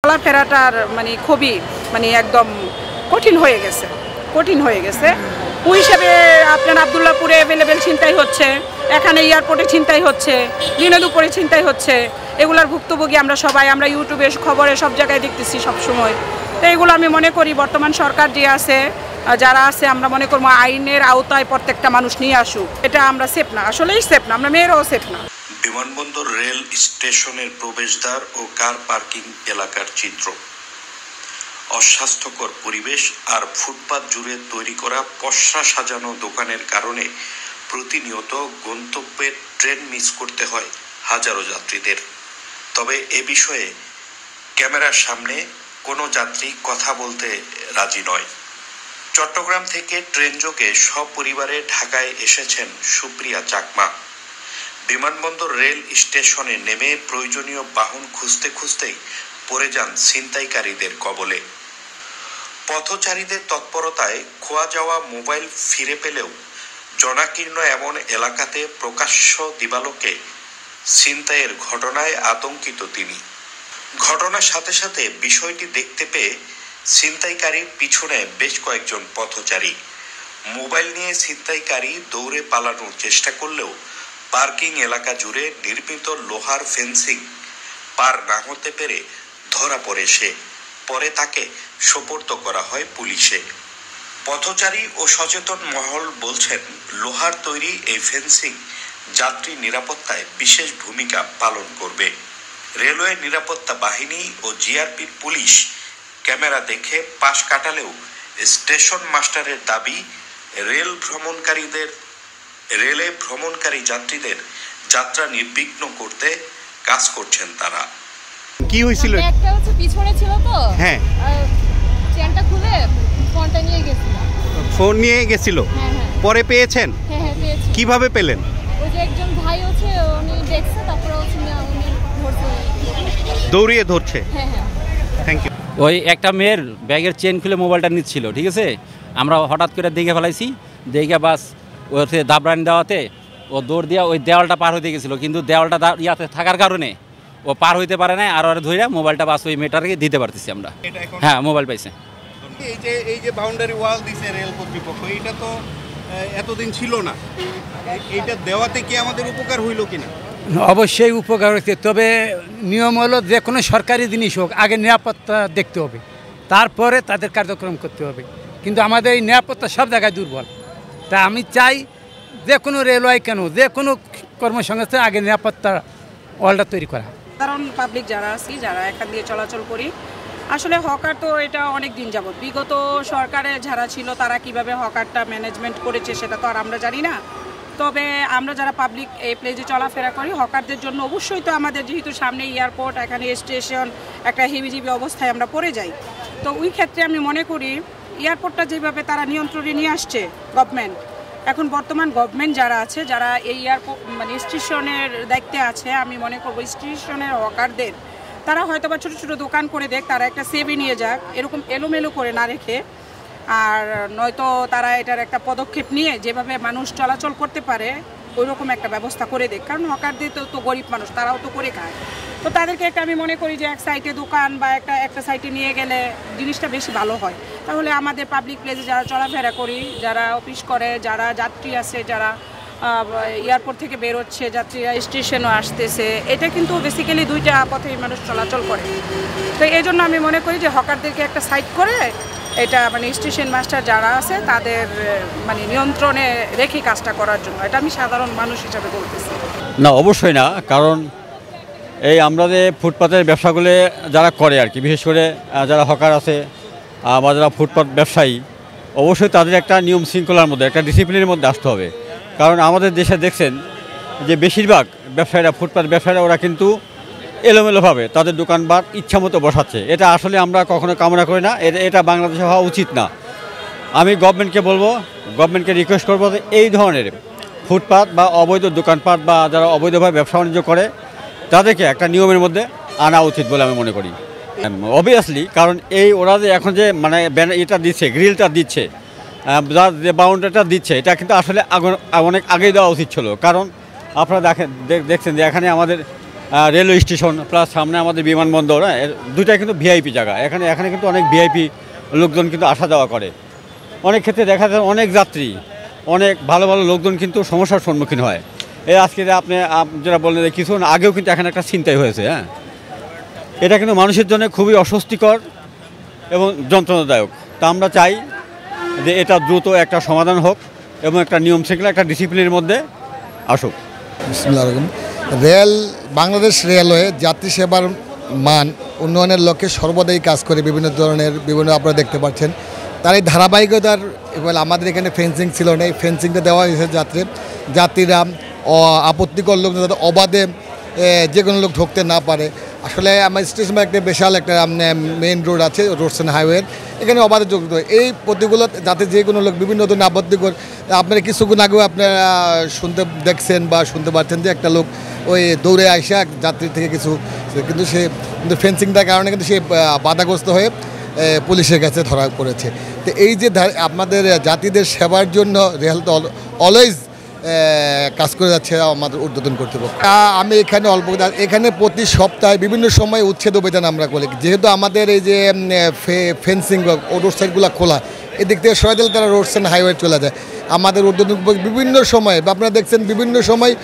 চলাফেরাটার মানে খুবই মানে একদম কঠিন হয়ে গেছে ওই হিসাবে আপনার আবদুল্লাহপুরে অ্যাভেলেবেল ছিনতাই হচ্ছে, এখানে এয়ারপোর্টে ছিনতাই হচ্ছে, দিনে দুপুরে ছিনতাই হচ্ছে। এগুলার ভুক্তভোগী আমরা সবাই, আমরা ইউটিউবে খবরে সব জায়গায় দেখতেছি সব সময়। তো এগুলো আমি মনে করি বর্তমান সরকার যে আছে, যারা আছে, আমরা মনে করবো আইনের আওতায় প্রত্যেকটা মানুষ নিয়ে আসুক। এটা আমরা সেফ না, আসলেই সেফ না, আমরা মেয়েরাও সেফ না। বিমানবন্দর রেল স্টেশনের প্রবেশদ্বার ও কার পার্কিং এলাকার চিত্র। অস্বাস্থ্যকর পরিবেশ আর ফুটপাত জুড়ে তৈরি করা পসরা সাজানো দোকানের কারণে প্রতিনিয়ত গন্তব্যের ট্রেন মিস করতে হয় হাজারো যাত্রীদের। তবে এ বিষয়ে ক্যামেরার সামনে কোনো যাত্রী কথা বলতে রাজি নয়। চট্টগ্রাম থেকে ট্রেন যোগে সপরিবারে ঢাকায় এসেছেন সুপ্রিয়া চাকমা। বিমানবন্দর রেল স্টেশনে নেমে প্রয়োজনীয় বাহন খুঁজতেই পড়ে যান ছিনতাইকারীদের কবলে। পথচারীদের তৎপরতায় খোয়া যাওয়া মোবাইল ফিরে পেলেও জনাকীর্ণ এমন এলাকাতে প্রকাশ্য দিবালোকে ছিনতাইয়ের ঘটনায় আতঙ্কিত তিনি। ঘটনার সাথে সাথে বিষয়টি দেখতে পেয়ে ছিনতাইকারীর পিছনে বেশ কয়েকজন পথচারী। মোবাইল নিয়ে ছিনতাইকারী দৌড়ে পালানোর চেষ্টা করলেও পার্কিং এলাকা জুড়ে নির্মিত লোহার ফেন্সিং পার না হতে পেরে ধরা পড়ে সে। পরে তাকে সোপর্দ করা হয় পুলিশে। পথচারী ও সচেতন মহল বলছেন, লোহার তৈরি এই ফেন্সিং যাত্রী নিরাপত্তায় বিশেষ ভূমিকা পালন করবে। রেলওয়ে নিরাপত্তা বাহিনী ও জিআরপির পুলিশ ক্যামেরা দেখে পাশ কাটালেও স্টেশন মাস্টারের দাবি, রেলে ভ্রমণকারী যাত্রীদের যাত্রা নির্বিঘ্ন করতে কাজ করছেন তারা। কি হয়েছিল? একটা হচ্ছে পিছনে ছিল তো, হ্যাঁ, চেনটা খুলে ফোনটা নিয়ে গেছিল। ফোন নিয়ে গেছিল? হ্যাঁ হ্যাঁ। পরে পেয়েছেন? হ্যাঁ হ্যাঁ পেয়েছি। কিভাবে পেলেন? ওই যে একজন ভাই হচ্ছে উনি দেখছে, তারপরে হচ্ছে উনি ধরছে, দৌড়িয়ে ধরছে। হ্যাঁ হ্যাঁ। Thank you. ওই একটা মেয়ের ব্যাগের চেন খুলে মোবাইলটা নিচ্ছিল, ঠিক আছে, আমরা হঠাৎ করে দেখে ফেলাইছি, দেখে বাস ওর দাবরানি দেওয়াতে ও দৌড় দিয়া ওই দেওয়ালটা পার হইতে গেছিলো, কিন্তু দেওয়ালটা ইয়াতে থাকার কারণে ও পার হইতে পারে না, আর ওরা ধরে মোবাইলটা বাস ওই মেয়েটাকে দিতে পারতেছি আমরা। হ্যাঁ, মোবাইল পাইছে। এই যে বাউন্ডারি ওয়াল দিছে রেল কর্তৃপক্ষ, এটা তো এতদিন ছিল না, এইটা দেওয়াতে কি আমাদের উপকার হইল কিনা? অবশ্যই উপকার হচ্ছে, তবে নিয়ম হলো যে কোনো সরকারি জিনিস হোক আগে নিরাপত্তা দেখতে হবে, তারপরে তাদের কার্যক্রম করতে হবে। কিন্তু আমাদের এই নিরাপত্তা সব জায়গায় দুর্বল। তা আমি চাই যে কোনো রেলওয়ে কেন যে কোনো কর্মসংস্থান আগে নিরাপত্তা ওয়ালটা তৈরি করা। কারণ পাবলিক যারা আছি, যারা এখান দিয়ে চলাচল করি, আসলে হকার তো এটা অনেক দিন যাবত, বিগত সরকারে যারা ছিল তারা কিভাবে হকারটা ম্যানেজমেন্ট করেছে সেটা তো আর আমরা জানি না। তবে আমরা যারা পাবলিক এই প্লেসে চলাফেরা করি, হকারদের জন্য অবশ্যই তো আমাদের যেহেতু সামনে এয়ারপোর্ট, এখানে স্টেশন, একটা হিবিজিবি অবস্থায় আমরা পড়ে যাই। তো ওই ক্ষেত্রে আমি মনে করি এয়ারপোর্টটা যেভাবে তারা নিয়ন্ত্রণে নিয়ে আসছে গভর্নমেন্ট, এখন বর্তমান গভর্নমেন্ট যারা আছে, যারা এই এয়ারপোর্ট মানে স্টেশনের দায়িত্বে আছে, আমি মনে করবো স্টেশনের হকারদের তারা হয়তো বা ছোটো ছোটো দোকান করে দেখ, তারা একটা সেভে নিয়ে যাক, এরকম এলোমেলো করে না রেখে, আর নয়তো তারা এটার একটা পদক্ষেপ নিয়ে যেভাবে মানুষ চলাচল করতে পারে ওই রকম একটা ব্যবস্থা করে দেখ। কারণ হকারদের তো গরিব মানুষ, তারাও তো করে খায়। তো তাদেরকে একটা আমি মনে করি যে এক সাইডে দোকান বা একটা সাইডে নিয়ে গেলে জিনিসটা বেশি ভালো হয়। তাহলে আমাদের পাবলিক প্লেসে যারা চলাফেরা করি, যারা অফিস করে, যারা যাত্রী আছে, যারা এয়ারপোর্ট থেকে বেরোচ্ছে, যাত্রীরা স্টেশনও আসতেছে, এটা কিন্তু বেসিক্যালি দুইটা পথে মানুষ চলাচল করে। তো এই জন্য আমি মনে করি যে হকারদেরকে একটা সাইড করে এটা মানে স্টেশন মাস্টার যারা আছে তাদের মানে নিয়ন্ত্রণে রেখে কাজটা করার জন্য, এটা আমি সাধারণ মানুষ হিসাবে বলতেছি। না, অবশ্যই না, কারণ এই আমরা যে ফুটপাতের ব্যবসাগুলো যারা করে আর কি, বিশেষ করে যারা হকার আছে বা যারা ফুটপাত ব্যবসায়ী, অবশ্যই তাদের একটা নিয়ম শৃঙ্খলার মধ্যে, একটা ডিসিপ্লিনের মধ্যে আসতে হবে। কারণ আমাদের দেশে দেখছেন যে বেশিরভাগ ব্যবসায়ীরা, ফুটপাত ব্যবসায়ীরা, ওরা কিন্তু এলোমেলোভাবে তাদের দোকানপাট ইচ্ছা মতো বসাচ্ছে। এটা আসলে আমরা কখনো কামনা করি না, এটা বাংলাদেশে হওয়া উচিত না। আমি গভর্নমেন্টকে বলবো, গভর্নমেন্টকে রিকোয়েস্ট করবো যে এই ধরনের ফুটপাত বা অবৈধ দোকানপাট বা যারা অবৈধভাবে ব্যবসা বাণিজ্য করে তাদেরকে একটা নিয়মের মধ্যে আনা উচিত বলে আমি মনে করি। অবভিয়াসলি, কারণ এই ওরা যে এখন যে মানে এটা দিচ্ছে, গ্রিলটা দিচ্ছে, যে বাউন্ডারিটা দিচ্ছে, এটা কিন্তু আসলে অনেক আগেই দেওয়া উচিত ছিল। কারণ আপনারা দেখছেন যে এখানে আমাদের রেলওয়ে স্টেশন প্লাস সামনে আমাদের বিমানবন্দর, দুইটাই কিন্তু ভিআইপি জায়গা। এখানে কিন্তু অনেক ভিআইপি লোকজন কিন্তু আসা যাওয়া করে। অনেক ক্ষেত্রে দেখা যায় অনেক যাত্রী, অনেক ভালো ভালো লোকজন কিন্তু সমস্যার সম্মুখীন হয়। এই আজকে আপনি যেটা বললেন কিছুক্ষণ আগেও কিন্তু এখানে একটা ছিনতাই হয়েছে। এটা কিন্তু মানুষের জন্য খুবই অস্বস্তিকর এবং যন্ত্রণাদায়ক। তা আমরা চাই যে এটা দ্রুত একটা সমাধান হোক এবং একটা নিয়ম শৃঙ্খলা, একটা ডিসিপ্লিনের মধ্যে আসুক। বাংলাদেশ রেলওয়ে যাত্রী সেবার মান উন্নয়নের লক্ষ্যে সর্বদাই কাজ করে বিভিন্ন আপনারা দেখতে পাচ্ছেন। তার এই ধারাবাহিকতার আমাদের এখানে ফেন্সিং ছিল না, এই ফেন্সিংটা দেওয়া হয়েছে যাত্রীরা আপত্তিকর লোক যাতে অবাধে যে কোনো লোক ঢুকতে না পারে। আসলে আমার স্টেশনে একটা বিশাল একটা মেইন রোড আছে, রোডসেন হাইওয়ে, এখানে অবাধে যোগ্য এই প্রতিগুলো যাতে যে কোনো লোক বিভিন্ন ধরনের আপত্তিকর। আপনারা কিছুক্ষণ আগেও আপনারা দেখছেন বা শুনতে পাচ্ছেন যে একটা লোক ওই দৌড়ে আসা যাত্রী থেকে কিন্তু ফেন্সিংটার কারণে কিন্তু সে বাধাগ্রস্ত হয়ে পুলিশের কাছে ধরা পড়েছে। তো এই যে আপনাদের যাত্রীদের সেবার জন্য রেল তো অলওয়েজ কাজ করে যাচ্ছে আমাদের ঊর্ধ্বতন কর্তৃপক্ষ। আমি এখানে প্রতি সপ্তাহে বিভিন্ন সময় উচ্ছেদ অভিযান আমরা করি, যেহেতু আমাদের এই যে ফেন্সিং রোড সাইডগুলো খোলা, এদিক থেকে সরাই দিলে তারা রোডসেন হাইওয়ে চলে যায়। আমাদের ঊর্ধ্বতন বিভিন্ন সময় আপনারা দেখছেন বিভিন্ন সময়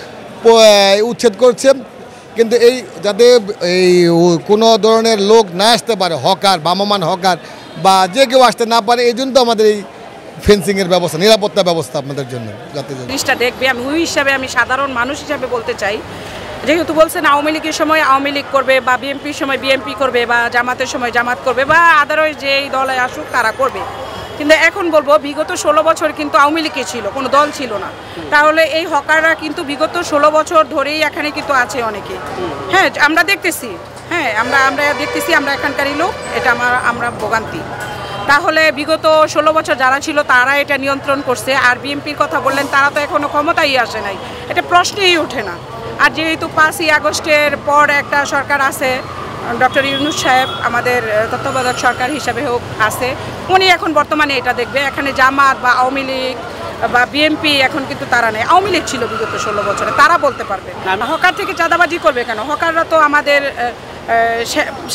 উচ্ছেদ করছে, কিন্তু এই যাতে এই কোনো ধরনের লোক না আসতে পারে, হকার বামমান হকার বা যে কেউ আসতে না পারে, এই জন্য তো আমাদের এই ফেন্সিংয়ের ব্যবস্থা, নিরাপত্তা ব্যবস্থা আপনাদের জন্য যাতে জিনিসটা দেখবে। আমি ওই হিসাবে আমি সাধারণ মানুষ হিসাবে বলতে চাই, যেহেতু বলছেন আওয়ামী লীগের সময় আওয়ামী লীগ করবে বা বিএনপির সময় বিএনপি করবে বা জামাতের সময় জামাত করবে বা আদারওয়াইজ যেই দলে আসুক তারা করবে, কিন্তু এখন বলবো বিগত 16 বছর কিন্তু আওয়ামী লীগই ছিল, কোনো দল ছিল না। তাহলে এই হকাররা কিন্তু বিগত 16 বছর ধরেই এখানে কিন্তু আছে অনেকে। হ্যাঁ, আমরা দেখতেছি, আমরা দেখতেছি, আমরা এখানকারই লোক, এটা আমরা ভোগান্তি। তাহলে বিগত 16 বছর যারা ছিল তারা এটা নিয়ন্ত্রণ করছে। আর বিএনপির কথা বললেন, তারা তো এখনো ক্ষমতায় আসে নাই, এটা প্রশ্নই ওঠে না। আর যেহেতু 5ই আগস্টের পর একটা সরকার আছে, ডক্টর ইউনূস সাহেব আমাদের তত্ত্বাবধায়ক সরকার হিসাবে হোক আছে, উনি এখন বর্তমানে এটা দেখবে। এখানে জামাত বা আওয়ামী লীগ বা বিএনপি এখন কিন্তু তারা নেই, আওয়ামী লীগ ছিল বিগত 16 বছরে, তারা বলতে পারবে। হকার থেকে চাঁদাবাজি করবে কেন? হকাররা তো আমাদের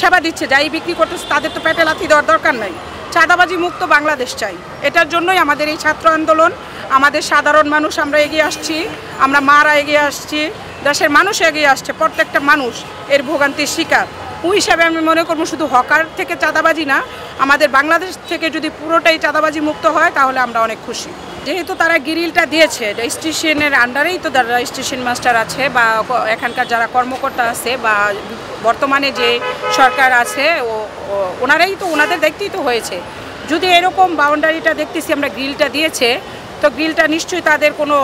সেবা দিচ্ছে, যাই বিক্রি করতেছে তাদের তো পেটে লাথি দেওয়ার দরকার নাই। চাঁদাবাজি মুক্ত বাংলাদেশ চাই, এটার জন্যই আমাদের এই ছাত্র আন্দোলন। আমাদের সাধারণ মানুষ আমরা এগিয়ে আসছি, আমরা মারা এগিয়ে আসছি, দেশের মানুষ এগিয়ে আসছে, প্রত্যেকটা মানুষ এর ভোগান্তির শিকার। ওই হিসাবে আমি মনে করবো শুধু হকার থেকে চাঁদাবাজি না, আমাদের বাংলাদেশ থেকে যদি পুরোটাই চাঁদাবাজি মুক্ত হয় তাহলে আমরা অনেক খুশি। যেহেতু তারা গ্রিলটা দিয়েছে, স্টেশনের আন্ডারেই তো যারা স্টেশন মাস্টার আছে বা এখানকার যারা কর্মকর্তা আছে বা বর্তমানে যে সরকার আছে ওনারাই তো, ওনাদের দেখতেই তো হয়েছে। যদি এরকম বাউন্ডারিটা দেখতেছি আমরা গ্রিলটা দিয়েছে, তো গ্রিলটা নিশ্চয়ই তাদের কোনো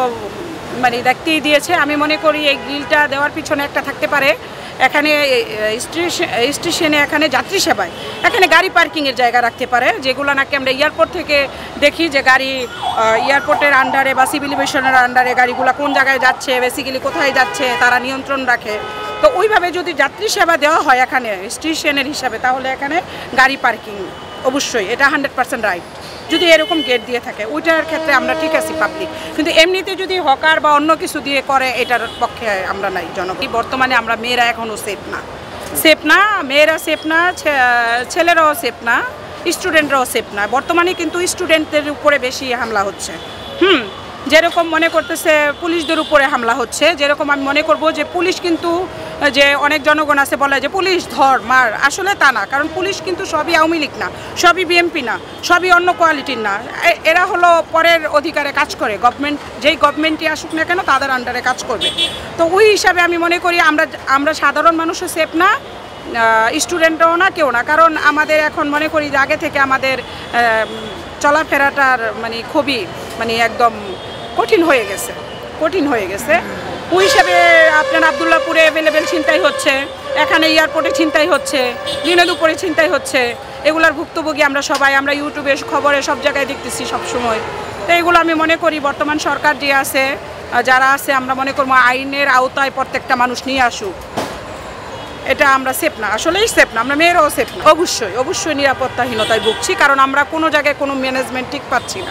দেখতেই দিয়েছে। আমি মনে করি এই গ্রিলটা দেওয়ার পিছনে একটা থাকতে পারে, এখানে স্টেশনে এখানে যাত্রী সেবায় এখানে গাড়ি পার্কিংয়ের জায়গা রাখতে পারে, যেগুলো নাকি আমরা এয়ারপোর্ট থেকে দেখি যে গাড়ি এয়ারপোর্টের আন্ডারে বা সিভিল এভিয়েশনের আন্ডারে গাড়িগুলো কোন জায়গায় যাচ্ছে, বেসিক্যালি কোথায় যাচ্ছে তারা নিয়ন্ত্রণ রাখে। তো ওইভাবে যদি যাত্রী সেবা দেওয়া হয় এখানে স্টেশনের হিসাবে, তাহলে এখানে গাড়ি পার্কিং অবশ্যই এটা 100% রাইট। যদি এরকম গেট দিয়ে থাকে ওইটার ক্ষেত্রে আমরা ঠিক আছি পাবলিক, কিন্তু এমনিতে যদি হকার বা অন্য কিছু দিয়ে করে এটার পক্ষে আমরা নাই জনগণ। বর্তমানে আমরা মেয়েরা এখনও সেফ না, মেয়েরা সেফ না, ছেলেরাও সেফ না, স্টুডেন্টরাও সেফ না। বর্তমানে কিন্তু স্টুডেন্টদের উপরে বেশি হামলা হচ্ছে। যেরকম মনে করতেছে পুলিশদের উপরে হামলা হচ্ছে, যেরকম আমি মনে করব যে পুলিশ কিন্তু, যে অনেক জনগণ আছে বলে যে পুলিশ ধর মার, আসলে তা না। কারণ পুলিশ কিন্তু সবই আওয়ামী লীগ না, সবই বিএনপি না, সবই অন্য কোয়ালিটির না। এরা হলো পরের অধিকারে কাজ করে, গভর্নমেন্ট যেই গভর্নমেন্টই আসুক না কেন তাদের আন্ডারে কাজ করবে। তো ওই হিসাবে আমি মনে করি আমরা সাধারণ মানুষও সেফ না, স্টুডেন্টরাও না, কেউ না। কারণ আমাদের এখন মনে করি যে আগে থেকে আমাদের চলাফেরাটার খুবই একদম কঠিন হয়ে গেছে। ওই হিসাবে আপনার আবদুল্লাহপুরে অ্যাভেলেবেল ছিনতাই হচ্ছে, এখানে এয়ারপোর্টে ছিনতাই হচ্ছে, দিনে দুপুরে ছিনতাই হচ্ছে। এগুলার ভুক্তভোগী আমরা সবাই, আমরা ইউটিউবে খবরে সব জায়গায় দেখতেছি সব সময়। তো এগুলো আমি মনে করি বর্তমান সরকার যে আছে, যারা আছে, আমরা মনে করবো আইনের আওতায় প্রত্যেকটা মানুষ নিয়ে আসুক। এটা আমরা সেফ না, আসলেই সেফ না, আমরা মেয়েরাও সেফ না। অবশ্যই নিরাপত্তাহীনতায় ভুগছি, কারণ আমরা কোনো জায়গায় কোনো ম্যানেজমেন্ট ঠিক পাচ্ছি না।